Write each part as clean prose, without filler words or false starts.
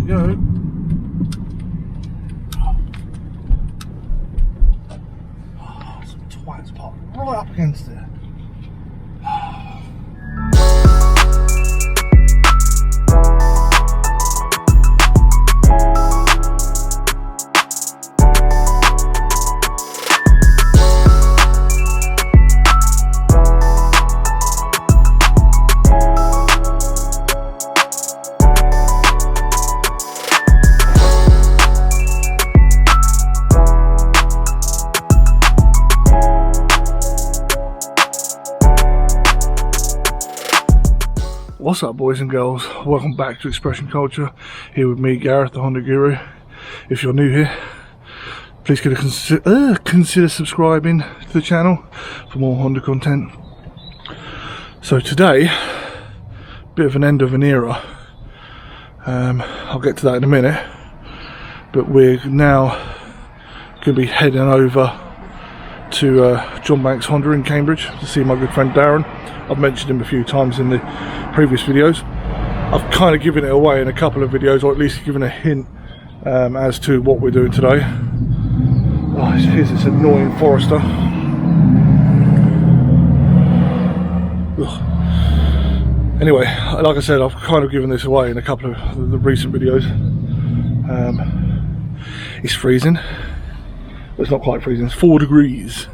we go. Oh, some twats parked right up against it. What's up, boys and girls? Welcome back to Expression Culture. Here with me, Gareth, the Honda Guru. If you're new here, please consider subscribing to the channel for more Honda content. So today, bit of an end of an era. I'll get to that in a minute. But we're now going to be heading over to John Banks Honda in Cambridge to see my good friend Darren. I've mentioned him a few times in the previous videos. I've kind of given it away in a couple of videos, or at least given a hint as to what we're doing today. Oh, here's this annoying Forester. Ugh. Anyway, like I said, I've kind of given this away in a couple of the recent videos. It's freezing. Well, it's not quite freezing, it's 4 degrees.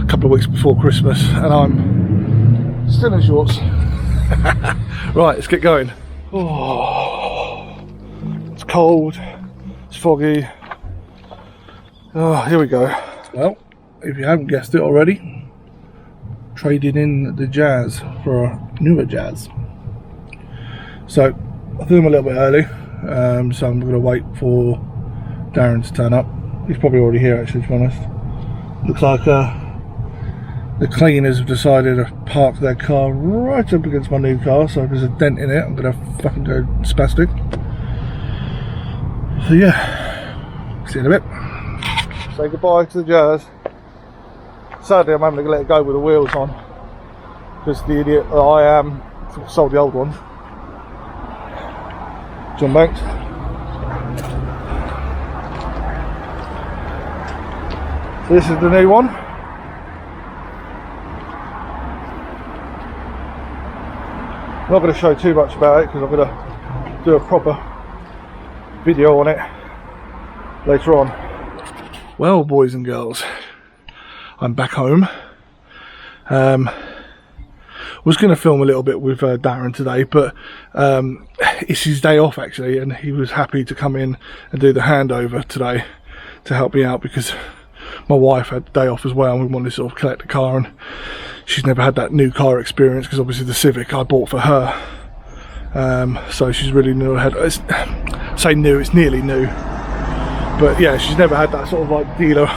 A couple of weeks before Christmas, and I'm still in shorts. Right, let's get going. Oh, it's cold, it's foggy. Oh, here we go. Well, if you haven't guessed it already, traded in the Jazz for a newer Jazz. So I threw them a little bit early, so I'm going to wait for Darren to turn up. He's probably already here, actually, to be honest. Looks like the cleaners have decided to park their car right up against my new car, so if there's a dent in it, I'm going to fucking go spastic. So yeah, see you in a bit. Say goodbye to the Jazz. Sadly, I'm having to let it go with the wheels on, because the idiot that I am sold the old one. John Banks. So this is the new one. I'm not going to show too much about it because I'm going to do a proper video on it later on. Well, boys and girls, I'm back home. Was going to film a little bit with Darren today, but it's his day off actually, and he was happy to come in and do the handover today to help me out, because my wife had the day off as well, and we wanted to sort of collect the car, and she's never had that new car experience, because obviously the Civic I bought for her, so she's really never had, say new, it's nearly new, but yeah, she's never had that sort of like dealer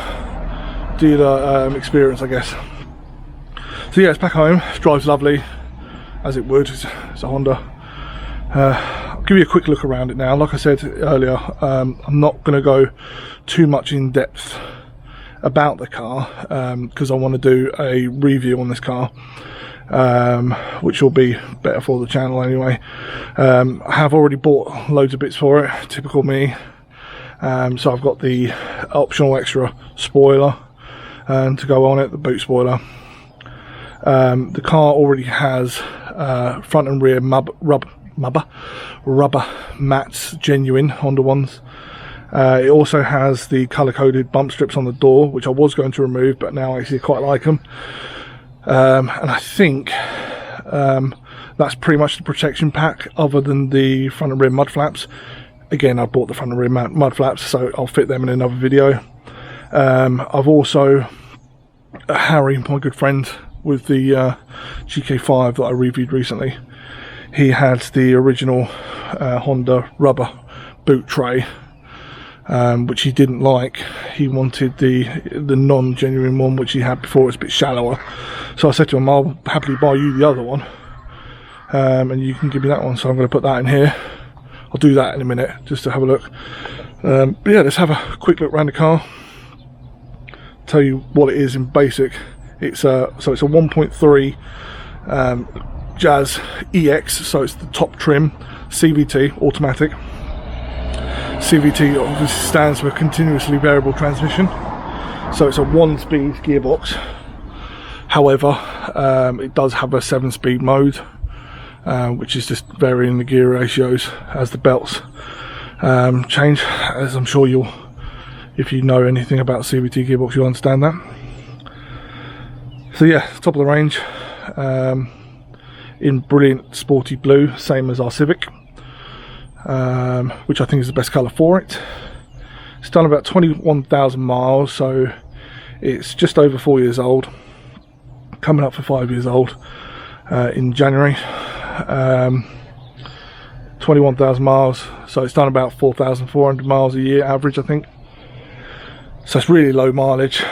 experience, I guess. So yeah, it's back home. It drives lovely, as it would. It's a Honda. I'll give you a quick look around it now. Like I said earlier, I'm not going to go too much in depth about the car, because I want to do a review on this car, which will be better for the channel anyway. I have already bought loads of bits for it, typical me. So I've got the optional extra spoiler to go on it, the boot spoiler. The car already has front and rear rubber mats, genuine Honda ones. It also has the colour-coded bump strips on the door, which I was going to remove, but now I actually quite like them. And I think that's pretty much the protection pack, other than the front and rear mud flaps. Again, I bought the front and rear mud flaps, so I'll fit them in another video. I've also, Harry, my good friend with the GK5 that I reviewed recently, he had the original Honda rubber boot tray, which he didn't like. He wanted the non-genuine one, which he had before. It's a bit shallower, so I said to him, I'll happily buy you the other one, and you can give me that one. So I'm going to put that in here. I'll do that in a minute, just to have a look. But yeah, let's have a quick look around the car, tell you what it is in basic. It's so it's a 1.3 Jazz EX, so it's the top trim CVT automatic. CVT obviously stands for continuously variable transmission, so it's a 1-speed gearbox. However, it does have a 7-speed mode, which is just varying the gear ratios as the belts change, as I'm sure you'll, if you know anything about CVT gearbox, you'll understand that. So yeah, top of the range, in brilliant sporty blue, same as our Civic, which I think is the best colour for it. It's done about 21,000 miles, so it's just over 4 years old, coming up for 5 years old in January. 21,000 miles, so it's done about 4,400 miles a year average, I think. So it's really low mileage.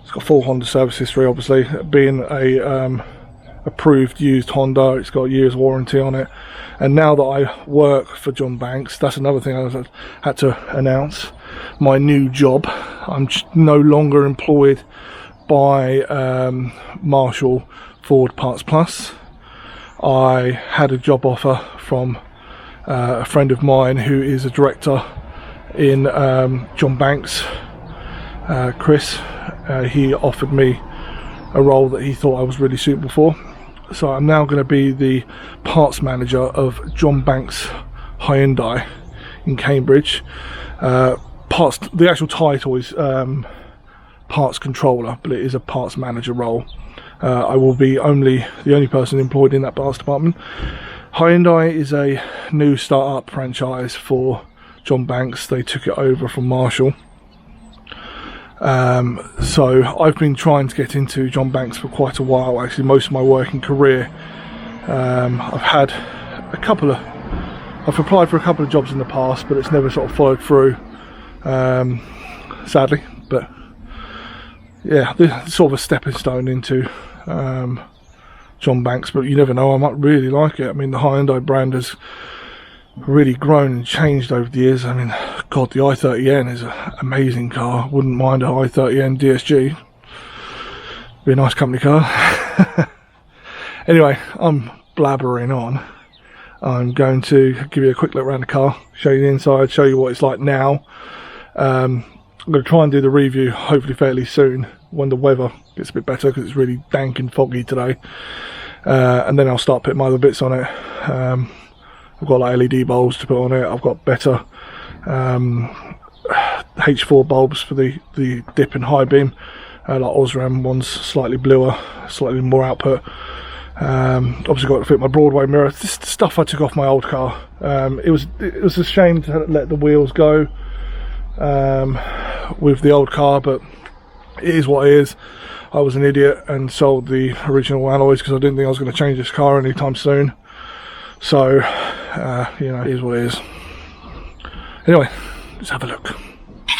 It's got full Honda service history, obviously, being a approved used Honda. It's got a year's warranty on it. And now that I work for John Banks, that's another thing I had to announce. My new job, I'm no longer employed by Marshall Ford Parts Plus. I had a job offer from a friend of mine who is a director in John Banks, Chris. He offered me a role that he thought I was really suitable for. So I'm now going to be the parts manager of John Banks Hyundai in Cambridge. The actual title is parts controller, but it is a parts manager role. I will be the only person employed in that parts department. Hyundai is a new start-up franchise for John Banks. They took it over from Marshall. So I've been trying to get into John Banks for quite a while, actually most of my working career. I've applied for a couple of jobs in the past, but it's never sort of followed through, sadly. But yeah, this is sort of a stepping stone into John Banks, but you never know, I might really like it. I mean, the Hyundai brand has really grown and changed over the years. I mean, God, the i30N is an amazing car. Wouldn't mind a i30N DSG. Be a nice company car. Anyway, I'm blabbering on. I'm going to give you a quick look around the car, show you the inside, show you what it's like now. I'm going to try and do the review hopefully fairly soon when the weather gets a bit better, because it's really dank and foggy today. And then I'll start putting my other bits on it. I've got like LED bulbs to put on it. I've got better H4 bulbs for the dip and high beam, like Osram ones, slightly bluer, slightly more output. Obviously got to fit my Broadway mirror. This is the stuff I took off my old car. It was a shame to let the wheels go with the old car, but it is what it is. I was an idiot and sold the original alloys because I didn't think I was going to change this car anytime soon. So, you know, it is what it is. Anyway, let's have a look.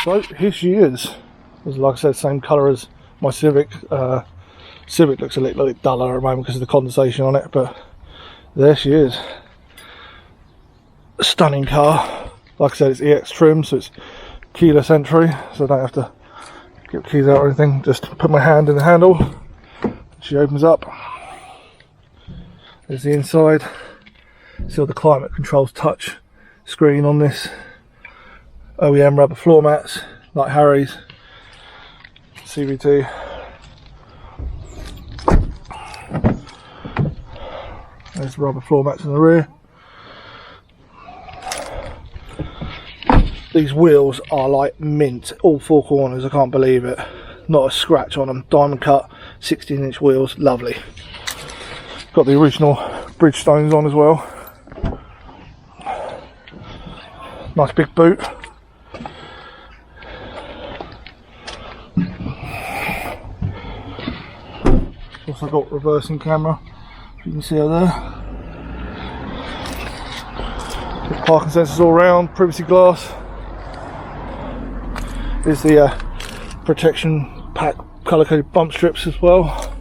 So, here she is. Like I said, same colour as my Civic. Civic looks a little bit duller at the moment because of the condensation on it, but there she is. A stunning car. Like I said, it's EX trim, so it's keyless entry, so I don't have to get keys out or anything. Just put my hand in the handle. She opens up. There's the inside. See all the climate controls touch screen on this. OEM rubber floor mats, like Harry's. CVT. There's the rubber floor mats in the rear. These wheels are like mint, all four corners, I can't believe it. Not a scratch on them. Diamond cut, 16-inch wheels, lovely. Got the original Bridgestones on as well. Nice big boot. Also got reversing camera, if you can see her there. Got parking sensors all around, privacy glass. There's the protection pack colour-coded bump strips as well.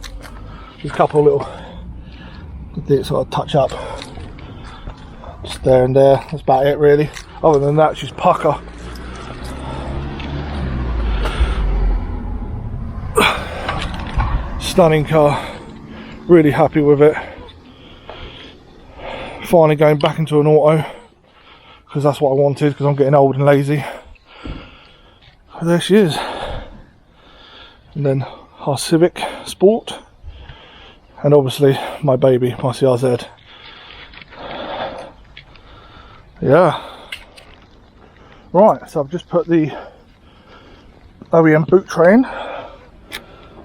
There's a couple little sort of touch up. Just there and there, that's about it really. Other than that, she's pucker. Stunning car, really happy with it. Finally going back into an auto. because that's what I wanted, because I'm getting old and lazy. But there she is. And then our Civic Sport, and obviously my baby, my CRZ. Yeah. Right, so I've just put the OEM boot tray in.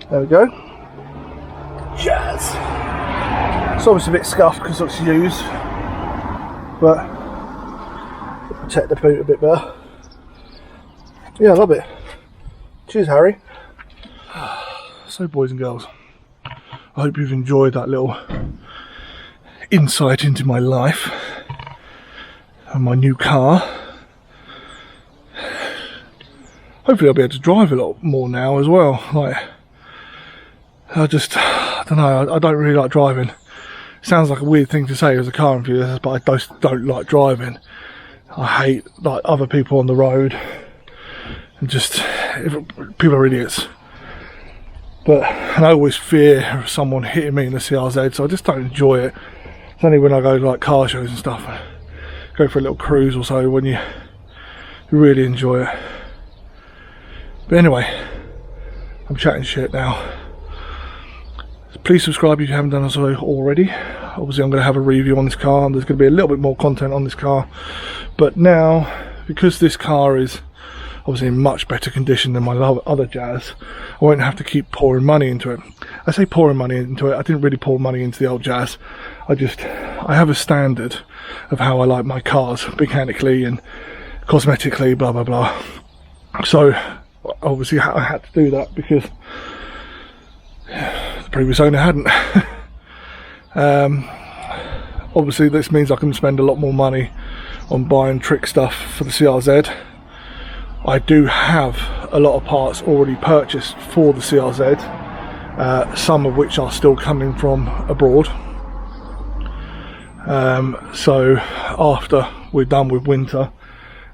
There we go. Jazz. It's obviously a bit scuffed because it's used, but protect the boot a bit better. Yeah, I love it. Cheers, Harry. So, boys and girls, I hope you've enjoyed that little insight into my life and my new car. Hopefully I'll be able to drive a lot more now as well. Like, I don't know, I don't really like driving. It sounds like a weird thing to say as a car enthusiast, but I just don't like driving. I hate like other people on the road, and just people are idiots. And I always fear of someone hitting me in the CRZ, so I just don't enjoy it. It's only when I go to like car shows and stuff, go for a little cruise or so, when you really enjoy it. But anyway, I'm chatting shit now. Please subscribe if you haven't done so already. Obviously I'm going to have a review on this car, and there's going to be a little bit more content on this car. But now, because this car is obviously in much better condition than my other Jazz, I won't have to keep pouring money into it. I say pouring money into it, I didn't really pour money into the old Jazz. I have a standard of how I like my cars, mechanically and cosmetically, blah blah blah. So obviously I had to do that because the previous owner hadn't. Obviously this means I can spend a lot more money on buying trick stuff for the CRZ. I do have a lot of parts already purchased for the CRZ, some of which are still coming from abroad. So after we're done with winter,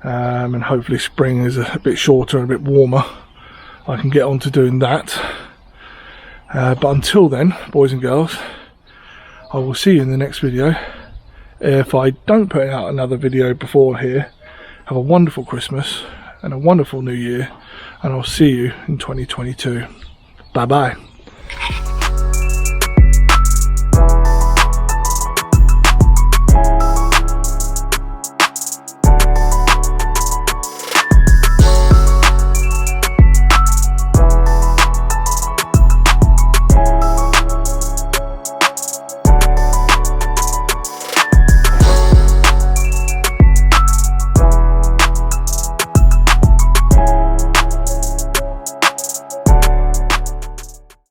and hopefully spring is a bit shorter and a bit warmer, I can get on to doing that. But until then, boys and girls, I will see you in the next video. If I don't put out another video before here, have a wonderful Christmas and a wonderful New Year, and I'll see you in 2022. Bye bye.